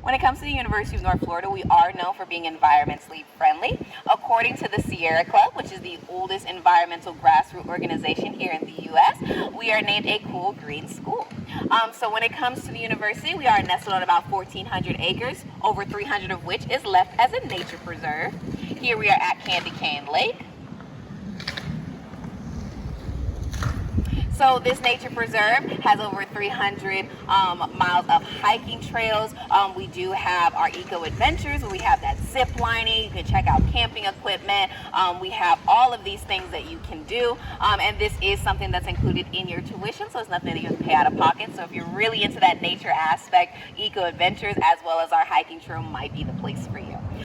When it comes to the University of North Florida, we are known for being environmentally friendly. According to the Sierra Club, which is the oldest environmental grassroots organization here in the U.S., we are named a cool green school. So when it comes to the university, we are nestled on about 1,400 acres, over 300 of which is left as a nature preserve. Here we are at Candy Cane Lake. So this nature preserve has over 300 miles of hiking trails. We do have our eco adventures where we have that zip lining. You can check out camping equipment. We have all of these things that you can do. And this is something that's included in your tuition, so it's nothing that you have to pay out of pocket. So if you're really into that nature aspect, eco adventures as well as our hiking trail might be the place for you.